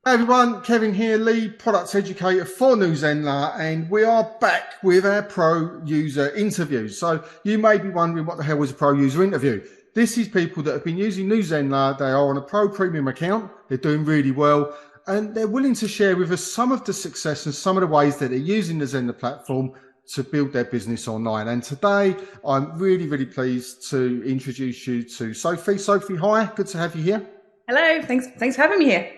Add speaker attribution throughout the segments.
Speaker 1: Hey everyone, Kevin here, lead product educator for Zenler, and we are back with our pro user interviews. So you may be wondering what the hell was a pro user interview. This is people that have been using Zenler. They are on a pro premium account. They're doing really well, and they're willing to share with us some of the success and some of the ways that they're using the Zenler platform to build their business online. And today I'm really pleased to introduce you to Sophie. Sophie, hi, good to have you here.
Speaker 2: Hello, thanks for having me here.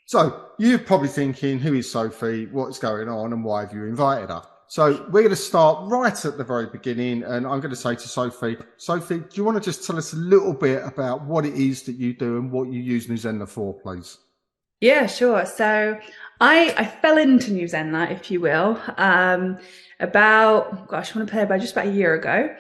Speaker 1: So you're probably thinking, who is Sophie? What's going on? And why have you invited her? So we're going to start right at the very beginning. And I'm going to say to Sophie, Sophie, do you want to just tell us a little bit about what it is that you do and what you use Zenler for, please?
Speaker 2: Yeah, sure. So I fell into New Zenler, if you will, about I want to play about just about a year ago.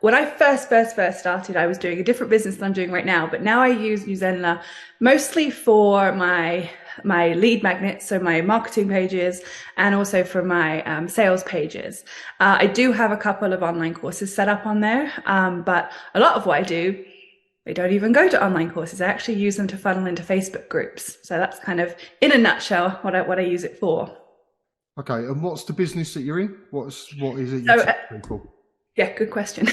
Speaker 2: When I first started, I was doing a different business than I'm doing right now, but now I use New Zenler mostly for my lead magnets, so my marketing pages, and also for my sales pages. I do have a couple of online courses set up on there, but a lot of what I do, they don't even go to online courses. I actually use them to funnel into Facebook groups. So that's kind of, in a nutshell, what I use it for.
Speaker 1: Okay, and what's the business that you're in? What is it you
Speaker 2: So
Speaker 1: teach people?
Speaker 2: Yeah, good question.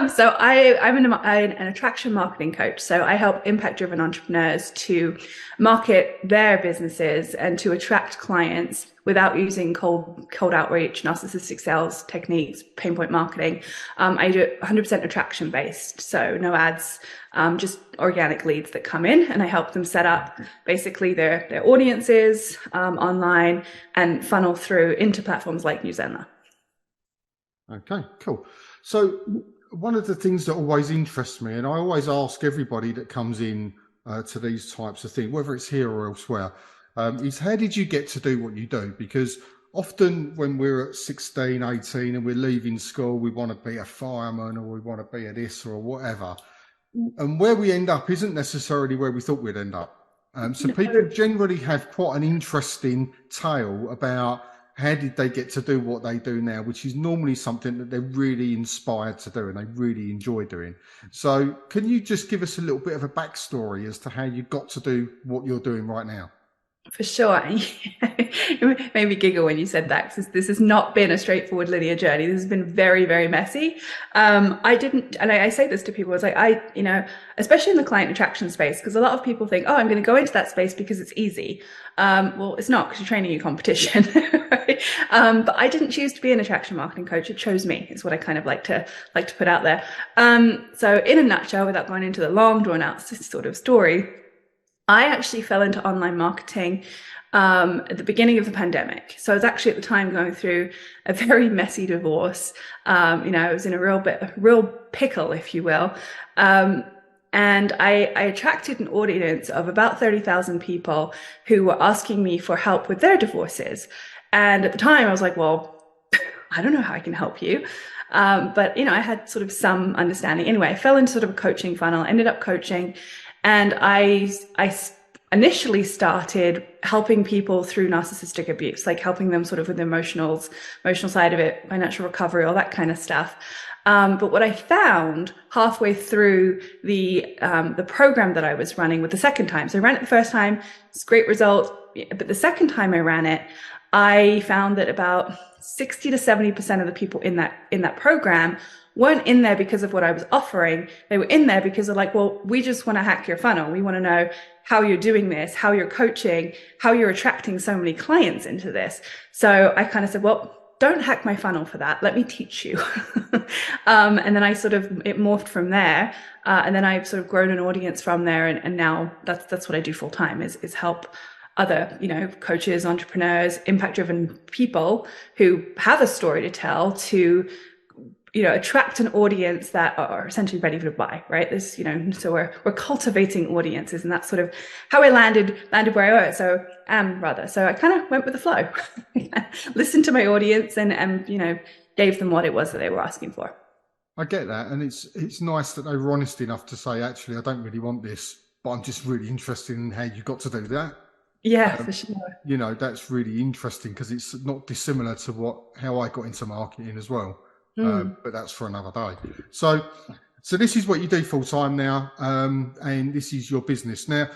Speaker 2: So I'm an attraction marketing coach. So I help impact-driven entrepreneurs to market their businesses and to attract clients without using cold outreach, narcissistic sales techniques, pain point marketing. I do it 100% attraction based, so no ads, just organic leads that come in, and I help them set up basically their audiences online and funnel through into platforms like New Zenler.
Speaker 1: Okay, cool. So one of the things that always interests me, and I always ask everybody that comes in to these types of things, whether it's here or elsewhere, is how did you get to do what you do? Because often when we're at 16, 18 and we're leaving school, we want to be a fireman or we want to be a this or whatever. And where we end up isn't necessarily where we thought we'd end up. So people generally have quite an interesting tale about how did they get to do what they do now, which is normally something that they're really inspired to do and they really enjoy doing. So can you just give us a little bit of a backstory as to how you got to do what you're doing right now?
Speaker 2: For sure. It made me giggle when you said that, because this has not been a straightforward linear journey. This has been very messy. I didn't, and I say this to people, it's like, especially in the client attraction space, because a lot of people think, oh, I'm going to go into that space because it's easy. Well, it's not, because you're training your competition. Right? But I didn't choose to be an attraction marketing coach. It chose me, is what I kind of like to put out there. So in a nutshell, without going into the long drawn out sort of story, I actually fell into online marketing at the beginning of the pandemic. So I was actually at the time going through a very messy divorce. I was in a real pickle, if you will. And I attracted an audience of about 30,000 people who were asking me for help with their divorces. And at the time I was like, well, I don't know how I can help you. But I had sort of some understanding. Anyway, I fell into sort of a coaching funnel, ended up coaching. And I initially started helping people through narcissistic abuse, like helping them sort of with the emotional side of it, financial recovery, all that kind of stuff. But what I found halfway through the program that I was running with the second time, so I ran it the first time, it's a great result, but the second time I ran it, I found that about 60 to 70% of the people in that program weren't in there because of what I was offering. They were in there because they're like, well, we just want to hack your funnel. We want to know how you're doing this, how you're coaching, how you're attracting so many clients into this. So I kind of said, well, don't hack my funnel for that. Let me teach you. And then it morphed from there. And then I've sort of grown an audience from there. And now that's what I do full time is help other, coaches, entrepreneurs, impact driven people who have a story to tell to attract an audience that are essentially ready to buy, right? This, so we're cultivating audiences, and that's sort of how I landed where I was. So so I kind of went with the flow, listened to my audience and gave them what it was that they were asking for.
Speaker 1: I get that. And it's nice that they were honest enough to say, actually, I don't really want this, but I'm just really interested in how you got to do that.
Speaker 2: Yeah, for sure.
Speaker 1: That's really interesting because it's not dissimilar to how I got into marketing as well.
Speaker 2: Mm.
Speaker 1: But that's for another day. So So this is what you do full time now, and this is your business. Now,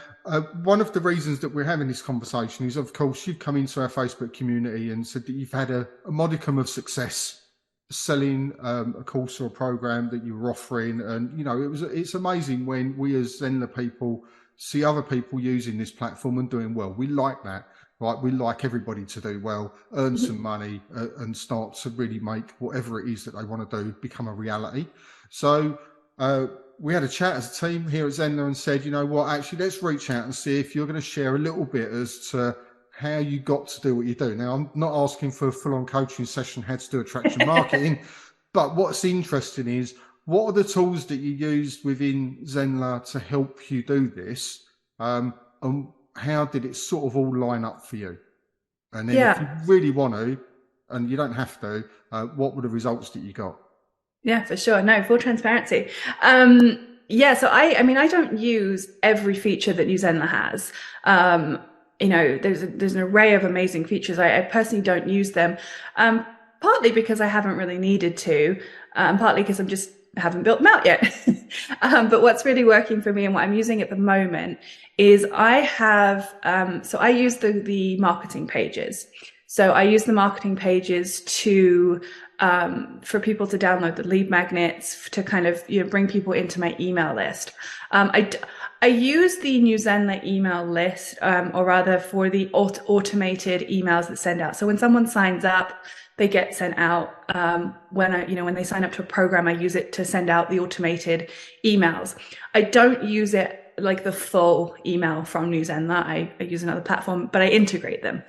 Speaker 1: one of the reasons that we're having this conversation is, of course, you've come into our Facebook community and said that you've had a modicum of success selling a course or a program that you were offering, and it's amazing when we as Zenler people see other people using this platform and doing well. We like that. Right, we like everybody to do well, earn some money, and start to really make whatever it is that they want to do become a reality. So we had a chat as a team here at Zenler and said, you know what, actually, let's reach out and see if you're going to share a little bit as to how you got to do what you do. Now, I'm not asking for a full-on coaching session, how to do attraction marketing, but what's interesting is, what are the tools that you used within Zenler to help you do this? And how did it sort of all line up for you? And then if you
Speaker 2: Yeah.
Speaker 1: really want to, and you don't have to, what were the results that you got?
Speaker 2: Yeah, for sure. No, full transparency. Yeah, so I mean, I don't use every feature that New Zenler has. There's an array of amazing features. I personally don't use them, partly because I haven't really needed to, partly because I'm just haven't built them out yet. But what's really working for me and what I'm using at the moment is I have, so I use the marketing pages. So I use the marketing pages to for people to download the lead magnets to kind of bring people into my email list. I use the New Zenler email list, or rather for the automated emails that send out. So when someone signs up, they get sent out. When they sign up to a program, I use it to send out the automated emails. I don't use it like the full email from New Zenler. I use another platform, but I integrate them.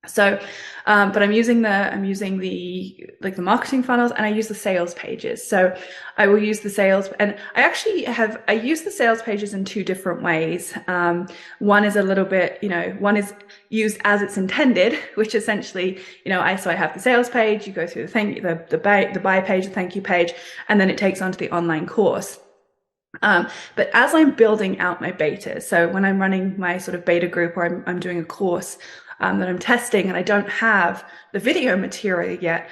Speaker 2: So, but I'm using the marketing funnels, and I use the sales pages. So I will use the sales, and I use the sales pages in two different ways. One is a little bit, one is used as it's intended, which essentially, I have the sales page, you go through the buy page, the thank you page, and then it takes on to the online course. But as I'm building out my betas, so when I'm running my sort of beta group, or I'm doing a course that I'm testing and I don't have the video material yet,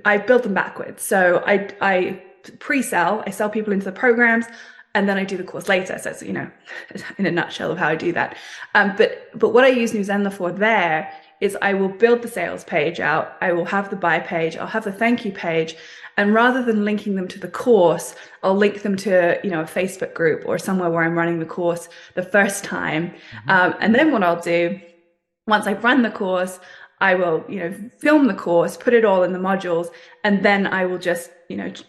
Speaker 2: I build them backwards. So I pre-sell, I sell people into the programs, and then I do the course later. So it's, in a nutshell of how I do that. But what I use New Zenler for there is I will build the sales page out. I will have the buy page. I'll have the thank you page. And rather than linking them to the course, I'll link them to, a Facebook group or somewhere where I'm running the course the first time. And then what I'll do, once I've run the course, I will, film the course, put it all in the modules, and then I will just,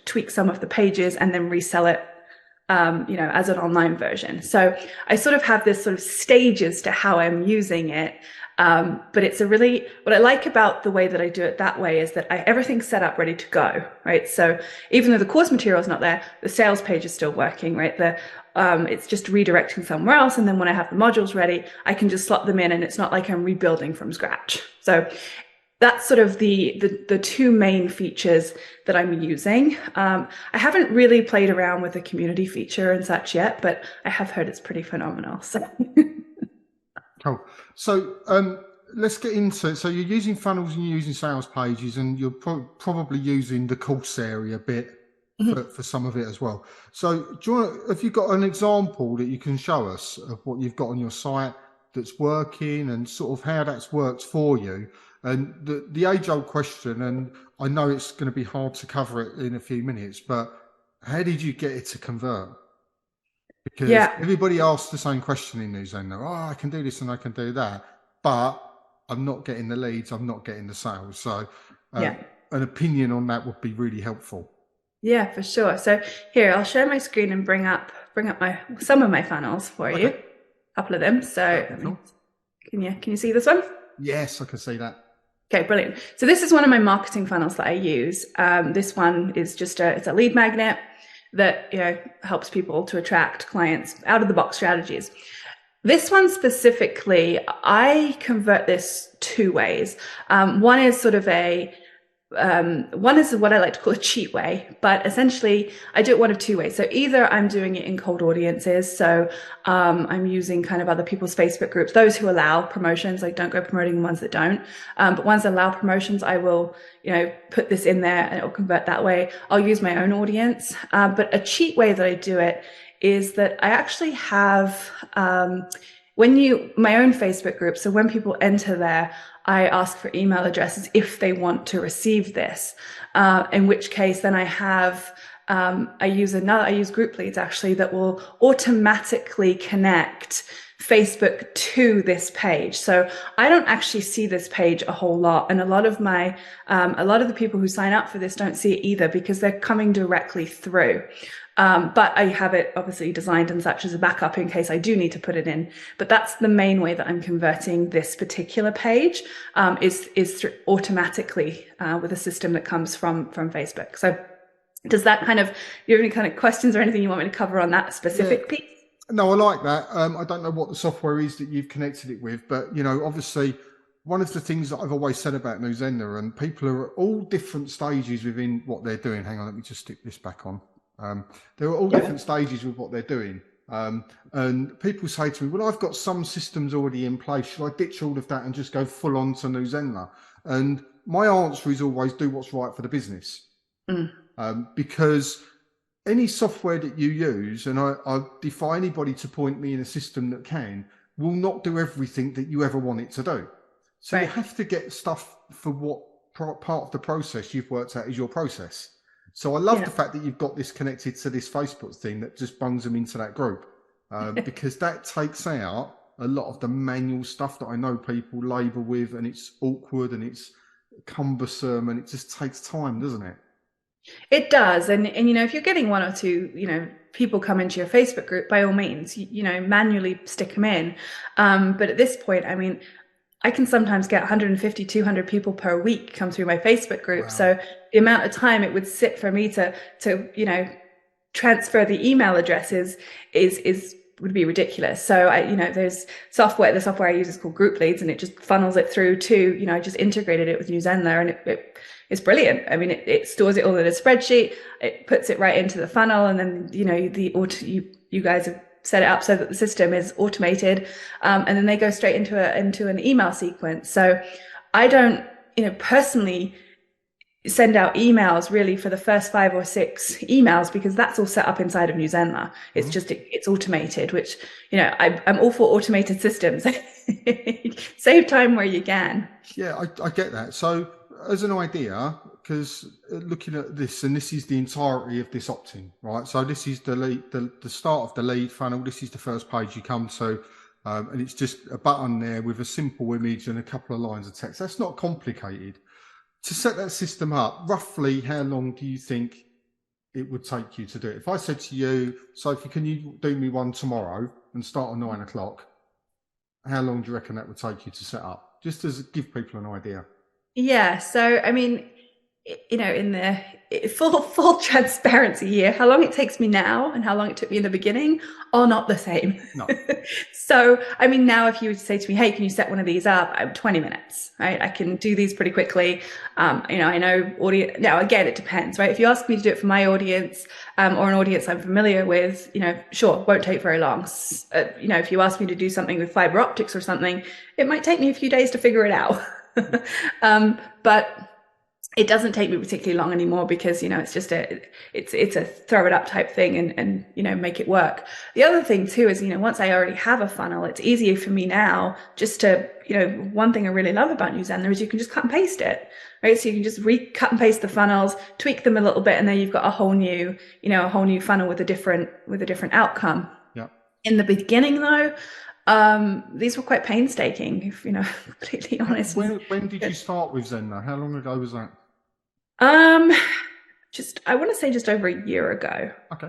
Speaker 2: tweak some of the pages and then resell it, as an online version. So I sort of have this sort of stages to how I'm using it. But it's what I like about the way that I do it that way is that everything's set up ready to go, right? So even though the course material is not there, the sales page is still working, right? It's just redirecting somewhere else. And then when I have the modules ready, I can just slot them in, and it's not like I'm rebuilding from scratch. So that's sort of the two main features that I'm using. I haven't really played around with the community feature and such yet, but I have heard it's pretty phenomenal. So
Speaker 1: Cool. So let's get into, so you're using funnels and you're using sales pages, and you're probably using the course area bit for some of it as well. So have you got an example that you can show us of what you've got on your site that's working, and sort of how that's worked for you? And the age-old question, and I know it's going to be hard to cover it in a few minutes, but how did you get it to convert? Because everybody asks the same question in New Zenler. Oh, I can do this and I can do that, but I'm not getting the leads, I'm not getting the sales. So an opinion on that would be really helpful.
Speaker 2: Yeah, for sure. So here, I'll share my screen and bring up some of my funnels for you, a couple of them. So can you see this one?
Speaker 1: Yes, I can see that.
Speaker 2: Okay, brilliant. So this is one of my marketing funnels that I use. This one is just it's a lead magnet that helps people to attract clients, out of the box strategies. This one specifically, I convert this two ways. One is sort of one is what I like to call a cheat way, but essentially I do it one of two ways. So either I'm doing it in cold audiences, so I'm using kind of other people's Facebook groups, those who allow promotions. Like, don't go promoting the ones that don't, but ones that allow promotions, I will, put this in there and it will convert that way. I'll use my own audience, but a cheat way that I do it is that I actually have my own Facebook group. So when people enter there, I ask for email addresses if they want to receive this. In which case, then I use group leads actually that will automatically connect Facebook to this page. So I don't actually see this page a whole lot, and a lot of the people who sign up for this don't see it either because they're coming directly through. But I have it obviously designed and such as a backup in case I do need to put it in. But that's the main way that I'm converting this particular page, is through automatically with a system that comes from Facebook. So does that do you have any kind of questions or anything you want me to cover on that specific piece?
Speaker 1: No, I like that. I don't know what the software is that you've connected it with, but obviously one of the things that I've always said about Zenler, and people are at all different stages within what they're doing. Hang on, let me just stick this back on. They're at all different stages with what they're doing. And people say to me, well, I've got some systems already in place. Should I ditch all of that and just go full on to Zenler? And my answer is always do what's right for the business. Because any software that you use, and I defy anybody to point me in a system that will not do everything that you ever want it to do. So you have to get stuff for what part of the process you've worked out is your process. So I love the fact that you've got this connected to this Facebook thing that just bungs them into that group, because that takes out a lot of the manual stuff that I know people labour with, and it's awkward and it's cumbersome and it just takes time, doesn't it?
Speaker 2: It does. And if you're getting one or two, people come into your Facebook group, by all means, manually stick them in. But at this point, I mean, I can sometimes get 150, 200 people per week come through my Facebook group. Wow. So the amount of time it would sit for me to transfer the email addresses would be ridiculous. So there's the software I use is called Group Leads, and it just funnels it through to, I just integrated it with Zenler, and it's brilliant. I mean, it stores it all in a spreadsheet, it puts it right into the funnel, and then, you guys have set it up so that the system is automated, and then they go straight into an email sequence. So I don't, personally send out emails really for the first 5 or 6 emails, because that's all set up inside of Zenler. It's just, it's automated, which, I'm all for automated systems. Save time where you can.
Speaker 1: Yeah, I get that. So as an idea, because looking at this, and this is the entirety of this opt-in, right? So this is the start of the lead funnel. This is the first page you come to, and it's just a button there with a simple image and a couple of lines of text. That's not complicated. To set that system up, roughly how long do you think it would take you to do it? If I said to you, Sophie, can you do me one tomorrow and start at 9 o'clock? How long do you reckon that would take you to set up? Just to give people an idea.
Speaker 2: Yeah. So, I mean, in the full transparency here, how long it takes me now and how long it took me in the beginning are not the same.
Speaker 1: No.
Speaker 2: So, I mean, now if you would say to me, hey, can you set one of these up? 20 minutes, right? I can do these pretty quickly. I know audience. Now, again, it depends, right? If you ask me to do it for my audience, or an audience I'm familiar with, sure, won't take very long. If you ask me to do something with fiber optics or something, it might take me a few days to figure it out. But it doesn't take me particularly long anymore, because it's just it's a throw it up type thing and make it work. The other thing too is, once I already have a funnel, it's easier for me now just to, one thing I really love about Zenler is you can just cut and paste it, right? So you can just cut and paste the funnels, tweak them a little bit, and then you've got a whole new funnel with a different outcome.
Speaker 1: Yeah.
Speaker 2: In the beginning though, these were quite painstaking, if completely honest.
Speaker 1: When did you start with Zenler? How long ago was that?
Speaker 2: I want to say just over a year ago.
Speaker 1: Okay.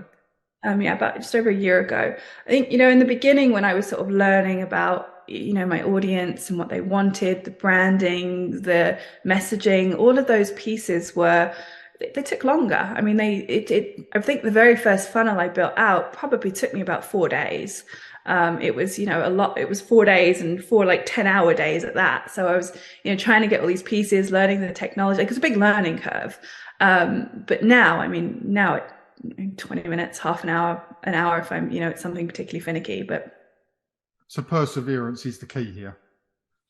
Speaker 2: About just over a year ago. I think, in the beginning when I was sort of learning about, my audience and what they wanted, the branding, the messaging, all of those pieces they took longer. I mean, I think the very first funnel I built out probably took me about 4 days. It was, a lot, it was 4 days and 4 like 10-hour days at that. So I was, trying to get all these pieces, learning the technology. Like, it's a big learning curve. But now, now it 20 minutes, half an hour if I'm, it's something particularly finicky. But
Speaker 1: So perseverance is the key here.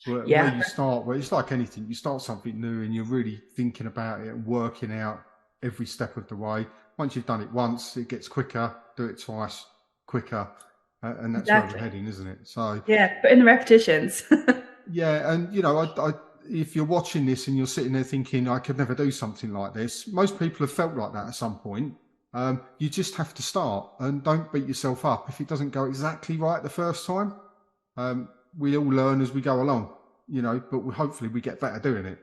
Speaker 1: Where
Speaker 2: yeah,
Speaker 1: you start, where it's like anything, you start something new and you're really thinking about it and working out every step of the way. Once you've done it once, it gets quicker. Do it twice, quicker, and that's where we're
Speaker 2: exactly.
Speaker 1: heading, isn't it? So
Speaker 2: Yeah, put in the repetitions.
Speaker 1: yeah, and if you're watching this and you're sitting there thinking, I could never do something like this, most people have felt like that at some point. You just have to start, and don't beat yourself up if it doesn't go exactly right the first time. We all learn as we go along, but hopefully we get better doing it.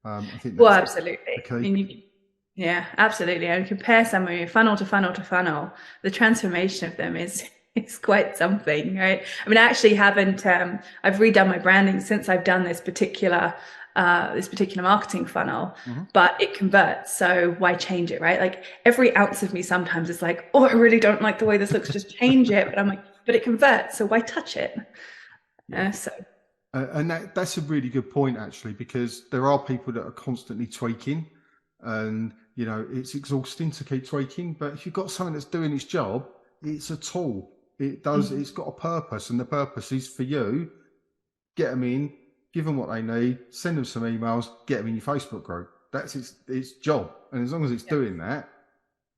Speaker 1: I think
Speaker 2: Well,
Speaker 1: that's
Speaker 2: absolutely.
Speaker 1: the
Speaker 2: I
Speaker 1: key.
Speaker 2: mean, yeah, absolutely. And compare somebody funnel to funnel to funnel. The transformation of them is is quite something, right? I mean, I actually haven't. I've redone my branding since I've done this particular marketing funnel,
Speaker 1: Mm-hmm.
Speaker 2: but it converts. So why change it, right? Like, every ounce of me sometimes is like, oh, I really don't like the way this looks. Just change it. But I'm like, but it converts. So why touch it?
Speaker 1: Yeah.
Speaker 2: So
Speaker 1: And that's a really good point, actually, because there are people that are constantly tweaking, and it's exhausting to keep tweaking. But if you've got something that's doing its job, it's a tool. It's got a purpose, and the purpose is for you. Get them in, give them what they need, send them some emails, get them in your Facebook group. That's its job, and as long as it's doing that,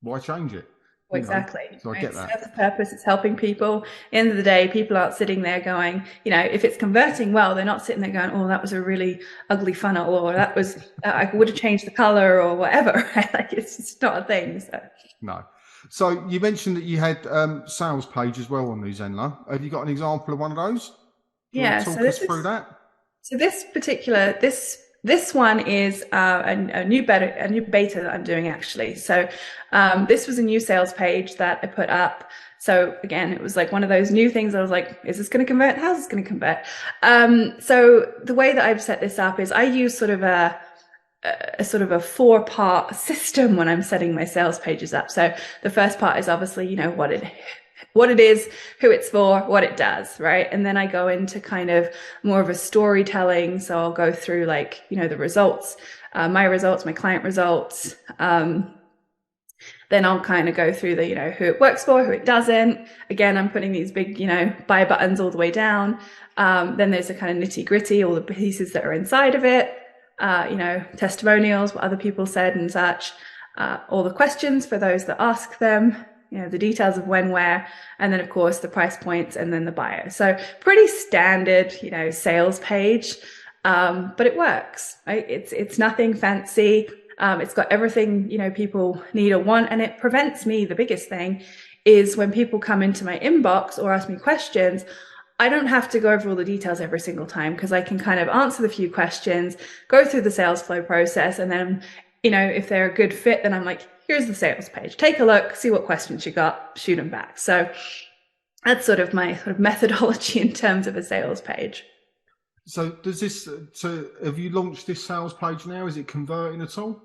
Speaker 1: why change it?
Speaker 2: Well, exactly.
Speaker 1: So I
Speaker 2: Right.
Speaker 1: get
Speaker 2: It
Speaker 1: that.
Speaker 2: serves a purpose. It's helping people. End of the day, people aren't sitting there going, if it's converting well, they're not sitting there going, oh, that was a really ugly funnel, or that was, I would have changed the color or whatever. Right? Like, it's just not a thing. So.
Speaker 1: No. So you mentioned that you had sales page as well on New Zenler. Have you got an example of one of those? Do you want
Speaker 2: Yeah.
Speaker 1: to talk us through that?
Speaker 2: So this particular this one is a new beta that I'm doing, actually. So this was a new sales page that I put up. So again, it was like one of those new things. I was like, is this going to convert? How's this going to convert? So the way that I've set this up is I use sort of a 4-part system when I'm setting my sales pages up. So the first part is obviously, what it is, who it's for, what it does, right? And then I go into kind of more of a storytelling. So I'll go through, like, the results, my client results. Then I'll kind of go through the, who it works for, who it doesn't. Again, I'm putting these big, buy buttons all the way down. Then there's a kind of nitty gritty, all the pieces that are inside of it. Testimonials, what other people said and such. All the questions for those that ask them. The details of when, where, and then of course the price points, and then the bio. So pretty standard, sales page, but it works, right? It's nothing fancy. It's got everything, people need or want, and it prevents me. The biggest thing is when people come into my inbox or ask me questions, I don't have to go over all the details every single time, because I can kind of answer the few questions, go through the sales flow process, and then, if they're a good fit, then I'm like, here's the sales page. Take a look, see what questions you got, shoot them back. So that's sort of my methodology in terms of a sales page.
Speaker 1: So have you launched this sales page now? Is it converting at all?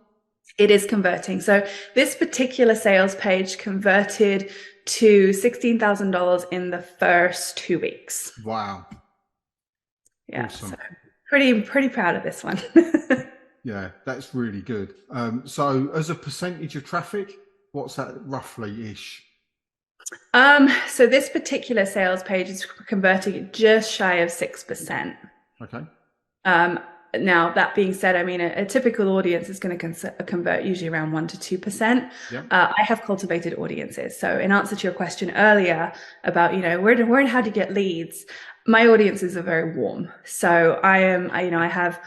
Speaker 2: It is converting. So this particular sales page converted to $16,000 in the first 2 weeks.
Speaker 1: Wow.
Speaker 2: Yeah.
Speaker 1: Awesome.
Speaker 2: So pretty proud of this one.
Speaker 1: Yeah, that's really good. So as a percentage of traffic, what's that roughly-ish?
Speaker 2: So this particular sales page is converting just shy of 6%.
Speaker 1: Okay.
Speaker 2: Now, that being said, a typical audience is going to convert usually around 1% to 2%.
Speaker 1: Yeah.
Speaker 2: I have cultivated audiences. So in answer to your question earlier about, where and how do you get leads? My audiences are very warm. So I have,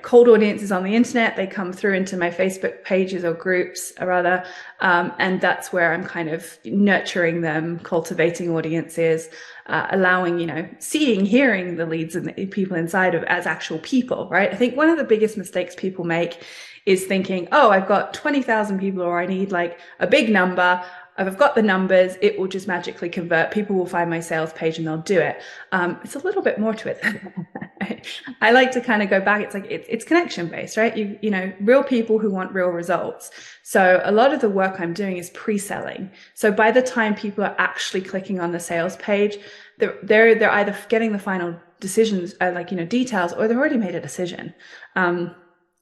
Speaker 2: cold audiences on the internet. They come through into my Facebook pages or groups, or rather, and that's where I'm kind of nurturing them, cultivating audiences, allowing, seeing, hearing the leads and the people inside of as actual people, right? I think one of the biggest mistakes people make is thinking, oh, I've got 20,000 people, or I need like a big number. If I've got the numbers, it will just magically convert. People will find my sales page and they'll do it. It's a little bit more to it than that. I like to kind of go back. It's like it's connection based, right? You know, real people who want real results. So a lot of the work I'm doing is pre-selling. So by the time people are actually clicking on the sales page, they're either getting the final decisions, like, you know, details, or they've already made a decision.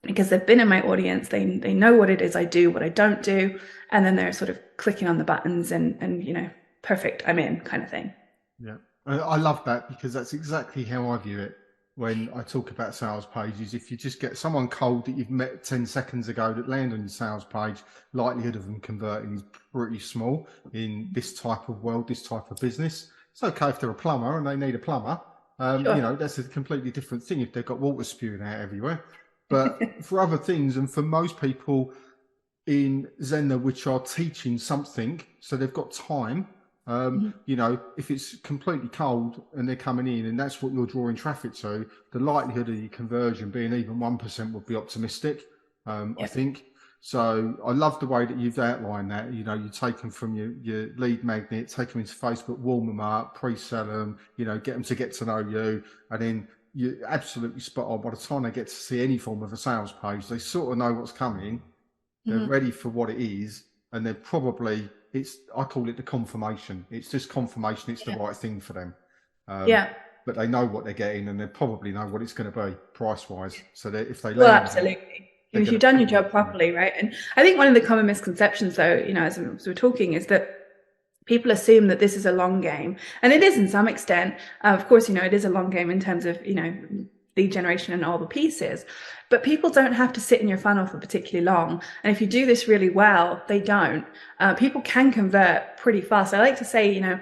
Speaker 2: Because they've been in my audience, they know what it is I do, what I don't do, and then they're sort of clicking on the buttons and you know, perfect, I'm in, kind of thing.
Speaker 1: Yeah, I love that, because that's exactly how I view it when I talk about sales pages. If you just get someone cold that you've met 10 seconds ago that land on your sales page, likelihood of them converting is pretty small in this type of world, this type of business. It's okay if they're a plumber and they need a plumber.
Speaker 2: Sure.
Speaker 1: You know, that's a completely different thing if they've got water spewing out everywhere. But for other things, and for most people in Zenler, which are teaching something, so they've got time. You know, if it's completely cold and they're coming in and that's what you're drawing traffic to, the likelihood of your conversion being even 1% would be optimistic, I think. So I love the way that you've outlined that. You know, you take them from your lead magnet, take them into Facebook, warm them up, pre-sell them, you know, get them to get to know you, and then you're absolutely spot on. By the time they get to see any form of a sales page, they sort of know what's coming. They're ready for what it is, and they're probably, I call it the confirmation. It's just confirmation it's the right thing for them.
Speaker 2: Yeah.
Speaker 1: But they know what they're getting, and they probably know what it's going to be price-wise. So that if they
Speaker 2: Well,
Speaker 1: land,
Speaker 2: absolutely.
Speaker 1: they're
Speaker 2: If
Speaker 1: going
Speaker 2: you've
Speaker 1: to
Speaker 2: done
Speaker 1: pick
Speaker 2: your
Speaker 1: them
Speaker 2: job
Speaker 1: up from
Speaker 2: properly, right? And I think one of the common misconceptions, though, you know, as we're talking, is that people assume that this is a long game, and it is in some extent. Of course, you know, it is a long game in terms of, you know, lead generation and all the pieces, but people don't have to sit in your funnel for particularly long. And if you do this really well, they don't. People can convert pretty fast. I like to say, you know,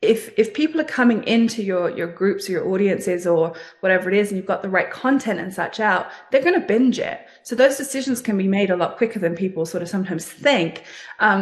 Speaker 2: if people are coming into your groups or your audiences or whatever it is, and you've got the right content and such out, they're going to binge it. So those decisions can be made a lot quicker than people sort of sometimes think,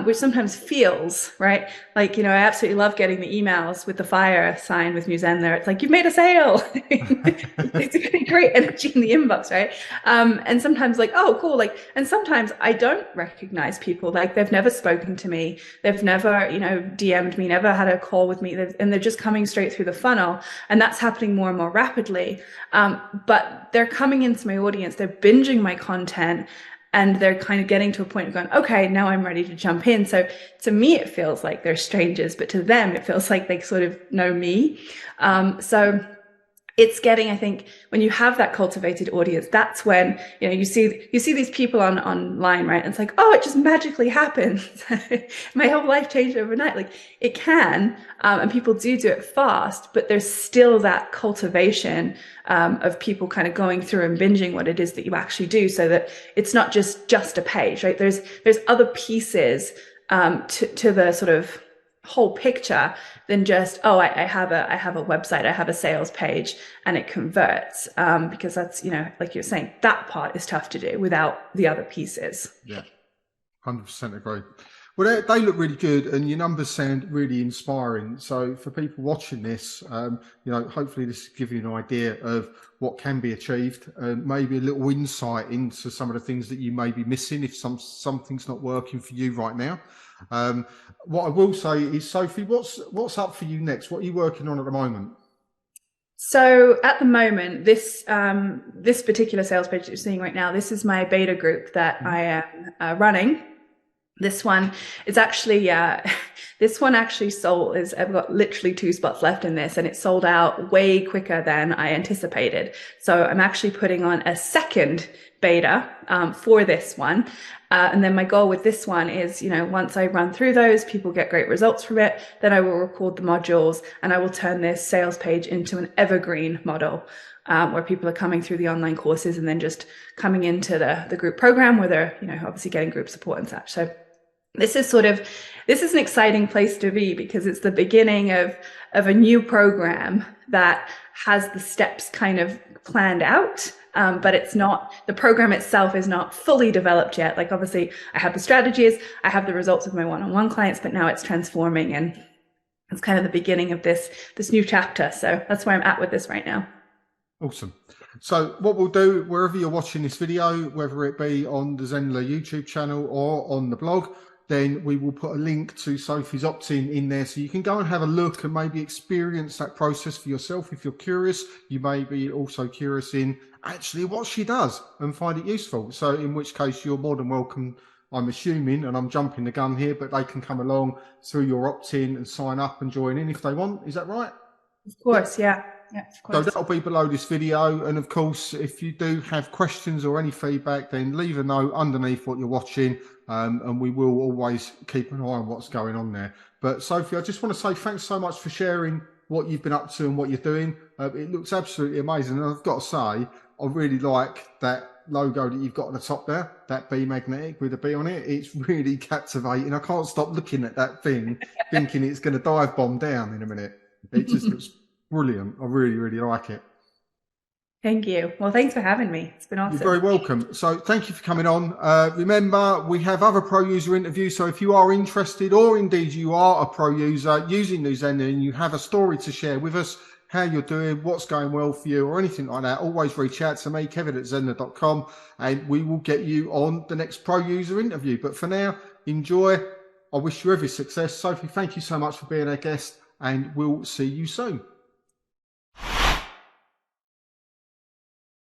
Speaker 2: which sometimes feels, right? Like, you know, I absolutely love getting the emails with the fire sign with New Zenler. It's like, you've made a sale. It's really great energy in the inbox, right? And sometimes like, oh, cool. Like, and sometimes I don't recognize people. Like, they've never spoken to me. They've never, you know, DM'd me, never had a call with me. And they're just coming straight through the funnel. And that's happening more and more rapidly. But they're coming into my audience. They're binging my content. And they're kind of getting to a point of going, okay, now I'm ready to jump in. So to me, it feels like they're strangers, but to them, it feels like they sort of know me. So it's getting, I think, when you have that cultivated audience, that's when, you know, you see these people online, right? And it's like, oh, it just magically happens. My whole life changed overnight. Like, it can, and people do it fast, but there's still that cultivation of people kind of going through and binging what it is that you actually do, so that it's not just a page, right? There's other pieces to the sort of whole picture than just, oh, I have a website, I have a sales page, and it converts, because that's, you know, like you're saying, that part is tough to do without the other pieces.
Speaker 1: Yeah, 100% agree. Well, they look really good, and your numbers sound really inspiring. So for people watching this, you know, hopefully this will give you an idea of what can be achieved, and maybe a little insight into some of the things that you may be missing if something's not working for you right now. What I will say is, Sophie, what's up for you next? What are you working on at the moment?
Speaker 2: So at the moment, this particular sales page that you're seeing right now, this is my beta group that I am running. This one is actually, this one actually sold. I've got literally 2 spots left in this, and it sold out way quicker than I anticipated. So I'm actually putting on a second beta for this one. And then my goal with this one is, you know, once I run through those, people get great results from it, then I will record the modules and I will turn this sales page into an evergreen model, where people are coming through the online courses and then just coming into the group program where they're, you know, obviously getting group support and such. So this is an exciting place to be, because it's the beginning of a new program that has the steps kind of planned out. But it's not, the program itself is not fully developed yet. Like, obviously I have the strategies, I have the results of my one-on-one clients, but now it's transforming, and it's kind of the beginning of this new chapter. So that's where I'm at with this right now.
Speaker 1: Awesome. So what we'll do, wherever you're watching this video, whether it be on the Zenler YouTube channel or on the blog, then we will put a link to Sophie's opt-in in there, so you can go and have a look and maybe experience that process for yourself. If you're curious, you may be also curious in actually what she does and find it useful. So in which case you're more than welcome, I'm assuming, and I'm jumping the gun here, but they can come along through your opt-in and sign up and join in if they want. Is that right?
Speaker 2: Of course, yeah. Yeah, of
Speaker 1: So
Speaker 2: course.
Speaker 1: that'll be below this video. And of course, if you do have questions or any feedback, then leave a note underneath what you're watching. And we will always keep an eye on what's going on there. But Sophie, I just want to say thanks so much for sharing what you've been up to and what you're doing. It looks absolutely amazing. And I've got to say, I really like that logo that you've got on the top there, that bee magnetic with a bee on it. It's really captivating. I can't stop looking at that thing, thinking it's going to dive bomb down in a minute. It just looks brilliant. I really, really like it.
Speaker 2: Thank you. Well, thanks for having me. It's been awesome.
Speaker 1: You're very welcome. So thank you for coming on. Remember, we have other pro user interviews. So if you are interested, or indeed you are a pro user using Zenler and you have a story to share with us, how you're doing, what's going well for you, or anything like that, always reach out to me, kevin@zenler.com, and we will get you on the next pro user interview. But for now, enjoy. I wish you every success. Sophie, thank you so much for being our guest, and we'll see you soon.